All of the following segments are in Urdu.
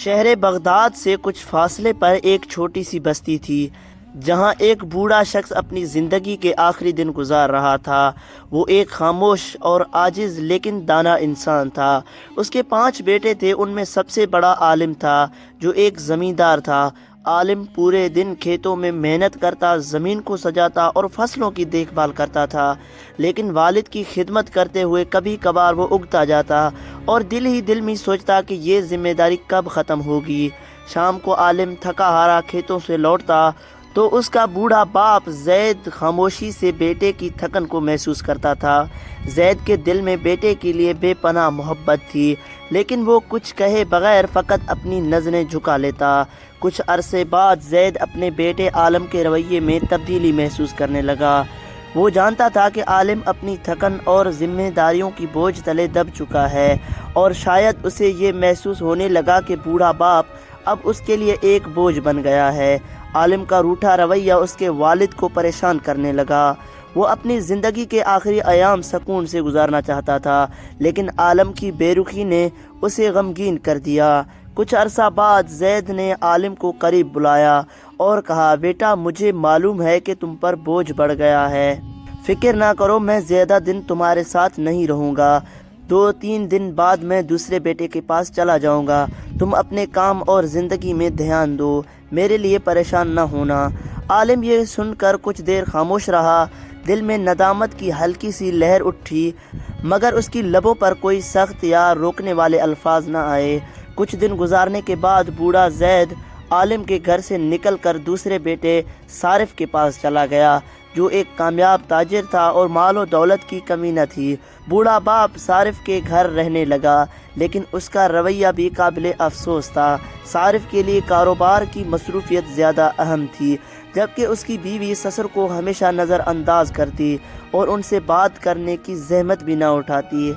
شہر بغداد سے کچھ فاصلے پر ایک چھوٹی سی بستی تھی جہاں ایک بوڑھا شخص اپنی زندگی کے آخری دن گزار رہا تھا۔ وہ ایک خاموش اور عاجز لیکن دانا انسان تھا۔ اس کے 5 بیٹے تھے، ان میں سب سے بڑا عالم تھا جو ایک زمیندار تھا۔ عالم پورے دن کھیتوں میں محنت کرتا، زمین کو سجاتا اور فصلوں کی دیکھ بھال کرتا تھا، لیکن والد کی خدمت کرتے ہوئے کبھی کبھار وہ اگتا جاتا اور دل ہی دل میں سوچتا کہ یہ ذمہ داری کب ختم ہوگی۔ شام کو عالم تھکا ہارا کھیتوں سے لوٹتا تو اس کا بوڑھا باپ زید خاموشی سے بیٹے کی تھکن کو محسوس کرتا تھا۔ زید کے دل میں بیٹے کے لیے بے پناہ محبت تھی، لیکن وہ کچھ کہے بغیر فقط اپنی نظریں جھکا لیتا۔ کچھ عرصے بعد زید اپنے بیٹے عالم کے رویے میں تبدیلی محسوس کرنے لگا۔ وہ جانتا تھا کہ عالم اپنی تھکن اور ذمہ داریوں کی بوجھ تلے دب چکا ہے، اور شاید اسے یہ محسوس ہونے لگا کہ بوڑھا باپ اب اس کے لیے ایک بوجھ بن گیا ہے۔ عالم کا روٹھا رویہ اس کے والد کو پریشان کرنے لگا۔ وہ اپنی زندگی کے آخری ایام سکون سے گزارنا چاہتا تھا، لیکن عالم کی بے رخی نے اسے غمگین کر دیا۔ کچھ عرصہ بعد زید نے عالم کو قریب بلایا اور کہا، بیٹا مجھے معلوم ہے کہ تم پر بوجھ بڑھ گیا ہے۔ فکر نہ کرو، میں زیادہ دن تمہارے ساتھ نہیں رہوں گا۔ 2-3 دن بعد میں دوسرے بیٹے کے پاس چلا جاؤں گا۔ تم اپنے کام اور زندگی میں دھیان دو، میرے لیے پریشان نہ ہونا۔ عالم یہ سن کر کچھ دیر خاموش رہا۔ دل میں ندامت کی ہلکی سی لہر اٹھی، مگر اس کی لبوں پر کوئی سخت یا روکنے والے الفاظ نہ آئے۔ کچھ دن گزارنے کے بعد بوڑھا زید عالم کے گھر سے نکل کر دوسرے بیٹے صارف کے پاس چلا گیا، جو ایک کامیاب تاجر تھا اور مال و دولت کی کمی نہ تھی۔ بوڑھا باپ صارف کے گھر رہنے لگا، لیکن اس کا رویہ بھی قابل افسوس تھا۔ صارف کے لیے کاروبار کی مصروفیت زیادہ اہم تھی، جبکہ اس کی بیوی سسر کو ہمیشہ نظر انداز کرتی اور ان سے بات کرنے کی زحمت بھی نہ اٹھاتی۔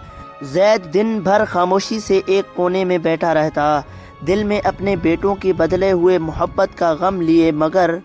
زید دن بھر خاموشی سے ایک کونے میں بیٹھا رہتا، دل میں اپنے بیٹوں کے بدلے ہوئے محبت کا غم لیے، مگر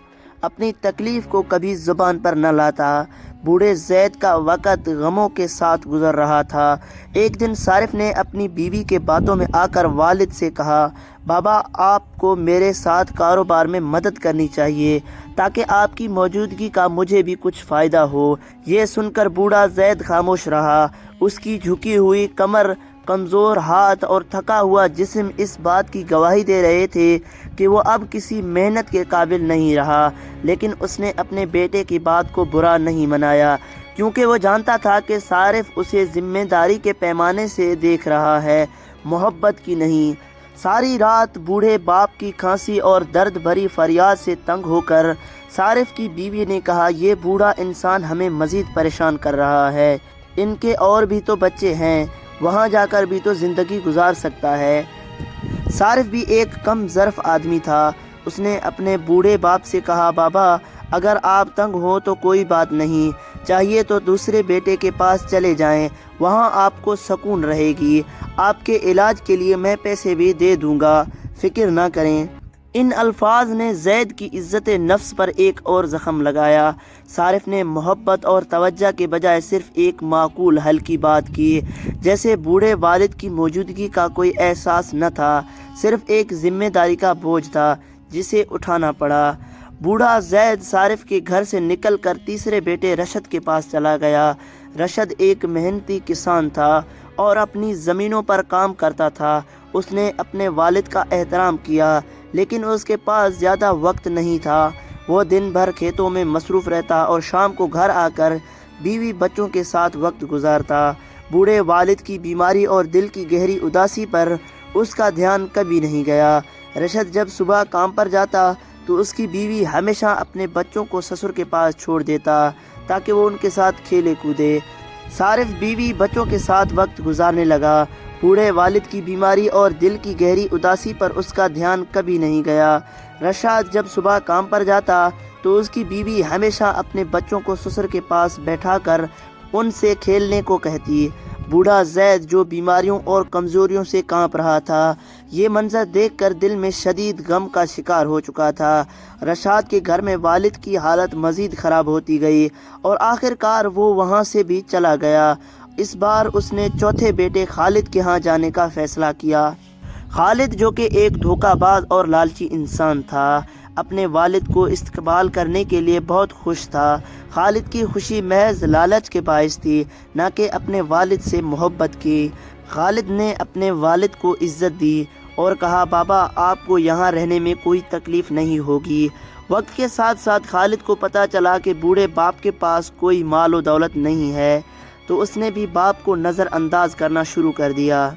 اپنی تکلیف کو کبھی زبان پر نہ لاتا۔ بوڑھے زید کا وقت غموں کے ساتھ گزر رہا تھا۔ ایک دن صارف نے اپنی بیوی کے باتوں میں آ کر والد سے کہا، بابا آپ کو میرے ساتھ کاروبار میں مدد کرنی چاہیے تاکہ آپ کی موجودگی کا مجھے بھی کچھ فائدہ ہو۔ یہ سن کر بوڑھا زید خاموش رہا۔ اس کی جھکی ہوئی کمر، کمزور ہاتھ اور تھکا ہوا جسم اس بات کی گواہی دے رہے تھے کہ وہ اب کسی محنت کے قابل نہیں رہا، لیکن اس نے اپنے بیٹے کی بات کو برا نہیں منایا، کیونکہ وہ جانتا تھا کہ صارف اسے ذمہ داری کے پیمانے سے دیکھ رہا ہے، محبت کی نہیں۔ ساری رات بوڑھے باپ کی کھانسی اور درد بھری فریاد سے تنگ ہو کر صارف کی بیوی نے کہا، یہ بوڑھا انسان ہمیں مزید پریشان کر رہا ہے، ان کے اور بھی تو بچے ہیں، وہاں جا کر بھی تو زندگی گزار سکتا ہے۔ صارف بھی ایک کم ظرف آدمی تھا۔ اس نے اپنے بوڑھے باپ سے کہا، بابا اگر آپ تنگ ہو تو کوئی بات نہیں، چاہیے تو دوسرے بیٹے کے پاس چلے جائیں، وہاں آپ کو سکون رہے گی، آپ کے علاج کے لیے میں پیسے بھی دے دوں گا، فکر نہ کریں۔ ان الفاظ نے زید کی عزت نفس پر ایک اور زخم لگایا۔ صارف نے محبت اور توجہ کے بجائے صرف ایک معقول حل کی بات کی، جیسے بوڑھے والد کی موجودگی کا کوئی احساس نہ تھا، صرف ایک ذمہ داری کا بوجھ تھا جسے اٹھانا پڑا۔ بوڑھا زید صارف کے گھر سے نکل کر تیسرے بیٹے رشد کے پاس چلا گیا۔ رشد ایک محنتی کسان تھا اور اپنی زمینوں پر کام کرتا تھا۔ اس نے اپنے والد کا احترام کیا، لیکن اس کے پاس زیادہ وقت نہیں تھا۔ وہ دن بھر کھیتوں میں مصروف رہتا اور شام کو گھر آ کر بیوی بچوں کے ساتھ وقت گزارتا۔ بوڑھے والد کی بیماری اور دل کی گہری اداسی پر اس کا دھیان کبھی نہیں گیا۔ رشد جب صبح کام پر جاتا تو اس کی بیوی ہمیشہ اپنے بچوں کو سسر کے پاس چھوڑ دیتا تاکہ وہ ان کے ساتھ کھیلے کودے۔ صارف بیوی بچوں کے ساتھ وقت گزارنے لگا۔ بوڑھے والد کی بیماری اور دل کی گہری اداسی پر اس کا دھیان کبھی نہیں گیا۔ رشاد جب صبح کام پر جاتا تو اس کی بیوی ہمیشہ اپنے بچوں کو سسر کے پاس بیٹھا کر ان سے کھیلنے کو کہتی۔ بوڑھا زید جو بیماریوں اور کمزوریوں سے کانپ رہا تھا، یہ منظر دیکھ کر دل میں شدید غم کا شکار ہو چکا تھا۔ رشاد کے گھر میں والد کی حالت مزید خراب ہوتی گئی اور آخر کار وہ وہاں سے بھی چلا گیا۔ اس بار اس نے چوتھے بیٹے خالد کے ہاں جانے کا فیصلہ کیا۔ خالد جو کہ ایک دھوکہ باز اور لالچی انسان تھا، اپنے والد کو استقبال کرنے کے لیے بہت خوش تھا۔ خالد کی خوشی محض لالچ کے باعث تھی، نہ کہ اپنے والد سے محبت کی۔ خالد نے اپنے والد کو عزت دی اور کہا، بابا آپ کو یہاں رہنے میں کوئی تکلیف نہیں ہوگی۔ وقت کے ساتھ ساتھ خالد کو پتہ چلا کہ بوڑھے باپ کے پاس کوئی مال و دولت نہیں ہے، تو اس نے بھی باپ کو نظر انداز کرنا شروع کر دیا۔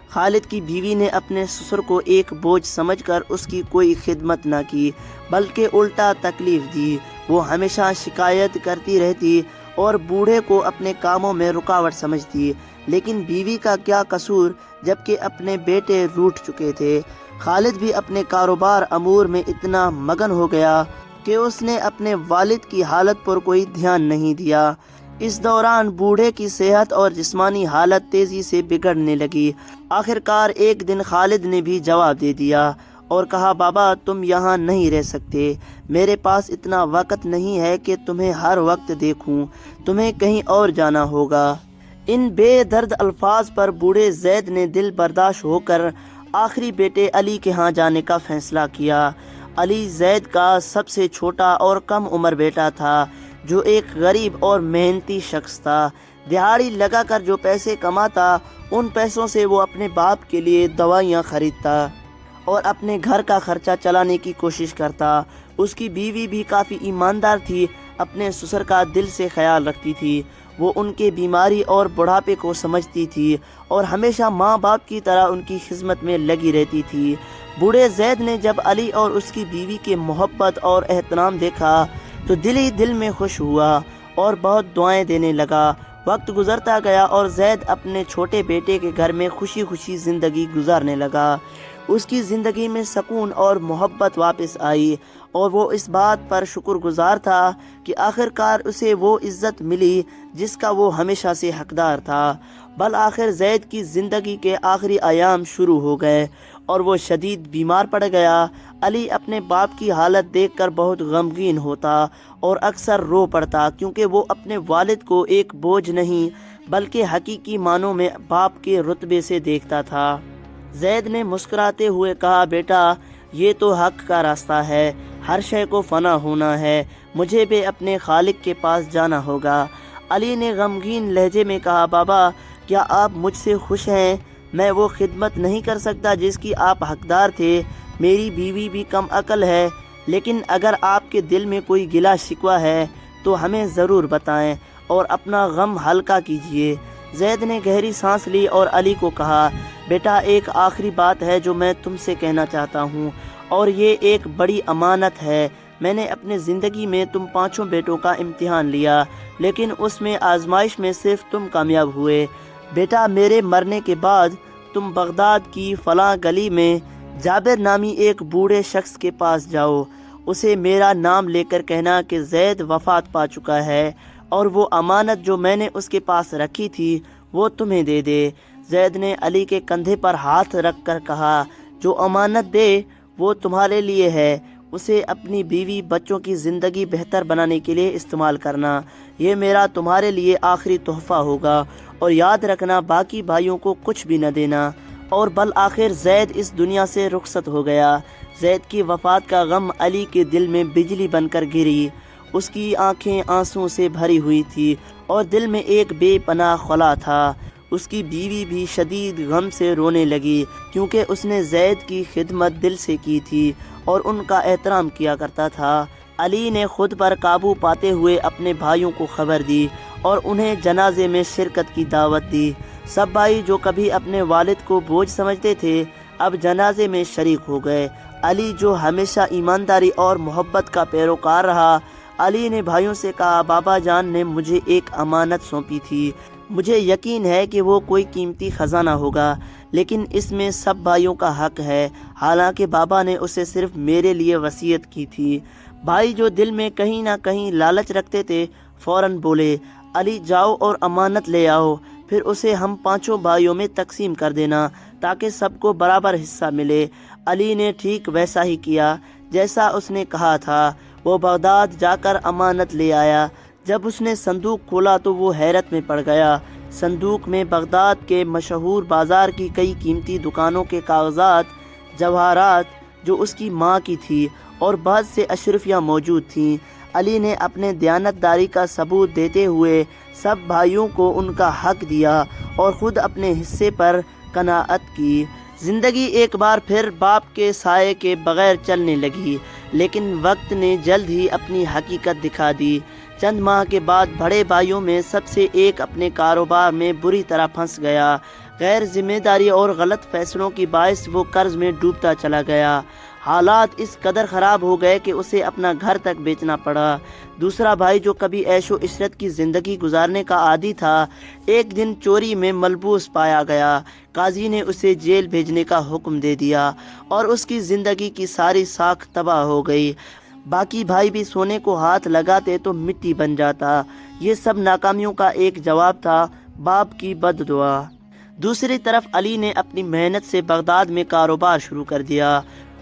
خالد کی بیوی نے اپنے سسر کو ایک بوجھ سمجھ کر اس کی کوئی خدمت نہ کی، بلکہ الٹا تکلیف دی۔ وہ ہمیشہ شکایت کرتی رہتی اور بوڑھے کو اپنے کاموں میں رکاوٹ سمجھتی، لیکن بیوی کا کیا قصور جبکہ اپنے بیٹے روٹھ چکے تھے۔ خالد بھی اپنے کاروبار امور میں اتنا مگن ہو گیا کہ اس نے اپنے والد کی حالت پر کوئی دھیان نہیں دیا۔ اس دوران بوڑھے کی صحت اور جسمانی حالت تیزی سے بگڑنے لگی۔ آخر کار ایک دن خالد نے بھی جواب دے دیا اور کہا، بابا تم یہاں نہیں رہ سکتے، میرے پاس اتنا وقت نہیں ہے کہ تمہیں ہر وقت دیکھوں، تمہیں کہیں اور جانا ہوگا۔ ان بے درد الفاظ پر بوڑھے زید نے دل برداشت ہو کر آخری بیٹے علی کے ہاں جانے کا فیصلہ کیا۔ علی زید کا سب سے چھوٹا اور کم عمر بیٹا تھا، جو ایک غریب اور محنتی شخص تھا۔ دہاڑی لگا کر جو پیسے کماتا، ان پیسوں سے وہ اپنے باپ کے لیے دوائیاں خریدتا اور اپنے گھر کا خرچہ چلانے کی کوشش کرتا۔ اس کی بیوی بھی کافی ایماندار تھی، اپنے سسر کا دل سے خیال رکھتی تھی۔ وہ ان کے بیماری اور بڑھاپے کو سمجھتی تھی اور ہمیشہ ماں باپ کی طرح ان کی خدمت میں لگی رہتی تھی۔ بوڑھے زید نے جب علی اور اس کی بیوی کے محبت اور احترام دیکھا تو دل ہی دل میں خوش ہوا اور بہت دعائیں دینے لگا۔ وقت گزرتا گیا اور زید اپنے چھوٹے بیٹے کے گھر میں خوشی خوشی زندگی گزارنے لگا۔ اس کی زندگی میں سکون اور محبت واپس آئی اور وہ اس بات پر شکر گزار تھا کہ آخر کار اسے وہ عزت ملی جس کا وہ ہمیشہ سے حقدار تھا۔ بالآخر زید کی زندگی کے آخری ایام شروع ہو گئے اور وہ شدید بیمار پڑ گیا۔ علی اپنے باپ کی حالت دیکھ کر بہت غمگین ہوتا اور اکثر رو پڑتا، کیونکہ وہ اپنے والد کو ایک بوجھ نہیں بلکہ حقیقی معنوں میں باپ کے رتبے سے دیکھتا تھا۔ زید نے مسکراتے ہوئے کہا، بیٹا یہ تو حق کا راستہ ہے، ہر شے کو فنا ہونا ہے، مجھے بھی اپنے خالق کے پاس جانا ہوگا۔ علی نے غمگین لہجے میں کہا، بابا کیا آپ مجھ سے خوش ہیں؟ میں وہ خدمت نہیں کر سکتا جس کی آپ حقدار تھے، میری بیوی بھی کم عقل ہے، لیکن اگر آپ کے دل میں کوئی گلہ شکوہ ہے تو ہمیں ضرور بتائیں اور اپنا غم ہلکا کیجیے۔ زید نے گہری سانس لی اور علی کو کہا، بیٹا ایک آخری بات ہے جو میں تم سے کہنا چاہتا ہوں، اور یہ ایک بڑی امانت ہے۔ میں نے اپنے زندگی میں تم پانچوں بیٹوں کا امتحان لیا، لیکن اس میں آزمائش میں صرف تم کامیاب ہوئے۔ بیٹا میرے مرنے کے بعد تم بغداد کی فلاں گلی میں جابر نامی ایک بوڑھے شخص کے پاس جاؤ، اسے میرا نام لے کر کہنا کہ زید وفات پا چکا ہے اور وہ امانت جو میں نے اس کے پاس رکھی تھی وہ تمہیں دے دے۔ زید نے علی کے کندھے پر ہاتھ رکھ کر کہا، جو امانت دے وہ تمہارے لیے ہے، اسے اپنی بیوی بچوں کی زندگی بہتر بنانے کے لیے استعمال کرنا، یہ میرا تمہارے لیے آخری تحفہ ہوگا، اور یاد رکھنا باقی بھائیوں کو کچھ بھی نہ دینا۔ اور بالآخر زید اس دنیا سے رخصت ہو گیا۔ زید کی وفات کا غم علی کے دل میں بجلی بن کر گری، اس کی آنکھیں آنسوں سے بھری ہوئی تھی اور دل میں ایک بے پناہ خلا تھا۔ اس کی بیوی بھی شدید غم سے رونے لگی، کیونکہ اس نے زید کی خدمت دل سے کی تھی اور ان کا احترام کیا کرتا تھا۔ علی نے خود پر قابو پاتے ہوئے اپنے بھائیوں کو خبر دی اور انہیں جنازے میں شرکت کی دعوت دی۔ سب بھائی جو کبھی اپنے والد کو بوجھ سمجھتے تھے اب جنازے میں شریک ہو گئے۔ علی جو ہمیشہ ایمانداری اور محبت کا پیروکار رہا، علی نے بھائیوں سے کہا، بابا جان نے مجھے ایک امانت سونپی تھی، مجھے یقین ہے کہ وہ کوئی قیمتی خزانہ ہوگا، لیکن اس میں سب بھائیوں کا حق ہے، حالانکہ بابا نے اسے صرف میرے لیے وصیت کی تھی۔ بھائی جو دل میں کہیں نہ کہیں لالچ رکھتے تھے فوراً بولے، علی جاؤ اور امانت لے آؤ، پھر اسے ہم پانچوں بھائیوں میں تقسیم کر دینا تاکہ سب کو برابر حصہ ملے۔ علی نے ٹھیک ویسا ہی کیا جیسا اس نے کہا تھا۔ وہ بغداد جا کر امانت لے آیا۔ جب اس نے صندوق کھولا تو وہ حیرت میں پڑ گیا، صندوق میں بغداد کے مشہور بازار کی کئی قیمتی دکانوں کے کاغذات، جواہرات جو اس کی ماں کی تھی، اور بعض سے اشرفیاں موجود تھیں۔ علی نے اپنے دیانتداری کا ثبوت دیتے ہوئے سب بھائیوں کو ان کا حق دیا اور خود اپنے حصے پر قناعت کی۔ زندگی ایک بار پھر باپ کے سائے کے بغیر چلنے لگی، لیکن وقت نے جلد ہی اپنی حقیقت دکھا دی۔ چند ماہ کے بعد بڑے بھائیوں میں سب سے ایک اپنے کاروبار میں بری طرح پھنس گیا۔ غیر ذمہ داری اور غلط فیصلوں کی باعث وہ قرض میں ڈوبتا چلا گیا۔ حالات اس قدر خراب ہو گئے کہ اسے اپنا گھر تک بیچنا پڑا۔ دوسرا بھائی جو کبھی عیش و عشرت کی زندگی گزارنے کا عادی تھا، ایک دن چوری میں ملبوس پایا گیا۔ قاضی نے اسے جیل بھیجنے کا حکم دے دیا اور اس کی زندگی کی ساری ساکھ تباہ ہو گئی۔ باقی بھائی بھی سونے کو ہاتھ لگاتے تو مٹی بن جاتا۔ یہ سب ناکامیوں کا ایک جواب تھا باپ کی بد دعا۔ دوسری طرف علی نے اپنی محنت سے بغداد میں کاروبار شروع کر دیا۔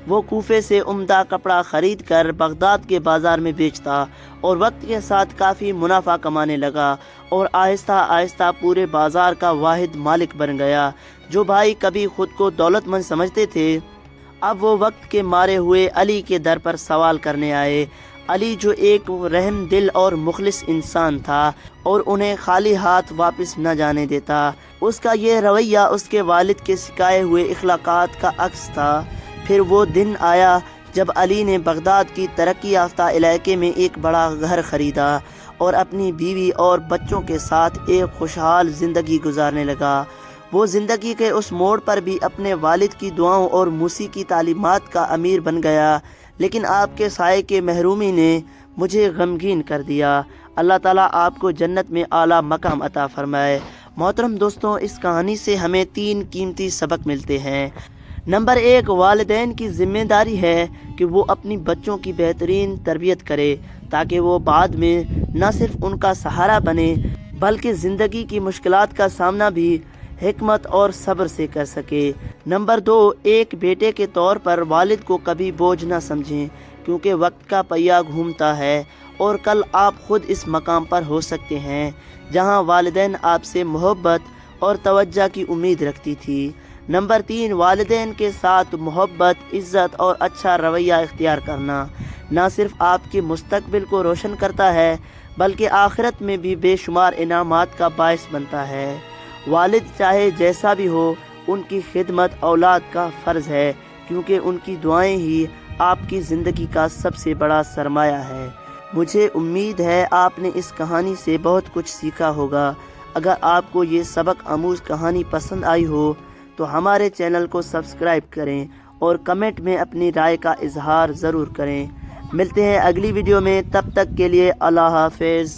وہ کوفے سے عمدہ کپڑا خرید کر بغداد کے بازار میں بیچتا اور وقت کے ساتھ کافی منافع کمانے لگا اور آہستہ آہستہ پورے بازار کا واحد مالک بن گیا۔ جو بھائی کبھی خود کو دولت مند سمجھتے تھے، اب وہ وقت کے مارے ہوئے علی کے در پر سوال کرنے آئے۔ علی جو ایک رحم دل اور مخلص انسان تھا اور انہیں خالی ہاتھ واپس نہ جانے دیتا، اس کا یہ رویہ اس کے والد کے سکھائے ہوئے اخلاقات کا عکس تھا۔ پھر وہ دن آیا جب علی نے بغداد کی ترقی یافتہ علاقے میں ایک بڑا گھر خریدا اور اپنی بیوی اور بچوں کے ساتھ ایک خوشحال زندگی گزارنے لگا۔ وہ زندگی کے اس موڑ پر بھی اپنے والد کی دعاؤں اور موسیقی تعلیمات کا امیر بن گیا، لیکن آپ کے سائے کے محرومی نے مجھے غمگین کر دیا۔ اللہ تعالیٰ آپ کو جنت میں اعلیٰ مقام عطا فرمائے۔ محترم دوستوں، اس کہانی سے ہمیں 3 قیمتی سبق ملتے ہیں۔ نمبر 1، والدین کی ذمہ داری ہے کہ وہ اپنی بچوں کی بہترین تربیت کرے تاکہ وہ بعد میں نہ صرف ان کا سہارا بنے بلکہ زندگی کی مشکلات کا سامنا بھی حکمت اور صبر سے کر سکے۔ نمبر 2، ایک بیٹے کے طور پر والد کو کبھی بوجھ نہ سمجھیں، کیونکہ وقت کا پہیہ گھومتا ہے اور کل آپ خود اس مقام پر ہو سکتے ہیں جہاں والدین آپ سے محبت اور توجہ کی امید رکھتی تھی۔ نمبر 3، والدین کے ساتھ محبت، عزت اور اچھا رویہ اختیار کرنا نہ صرف آپ کے مستقبل کو روشن کرتا ہے بلکہ آخرت میں بھی بے شمار انعامات کا باعث بنتا ہے۔ والد چاہے جیسا بھی ہو، ان کی خدمت اولاد کا فرض ہے، کیونکہ ان کی دعائیں ہی آپ کی زندگی کا سب سے بڑا سرمایہ ہے۔ مجھے امید ہے آپ نے اس کہانی سے بہت کچھ سیکھا ہوگا۔ اگر آپ کو یہ سبق آموز کہانی پسند آئی ہو تو ہمارے چینل کو سبسکرائب کریں اور کمنٹ میں اپنی رائے کا اظہار ضرور کریں۔ ملتے ہیں اگلی ویڈیو میں، تب تک کے لیے اللہ حافظ۔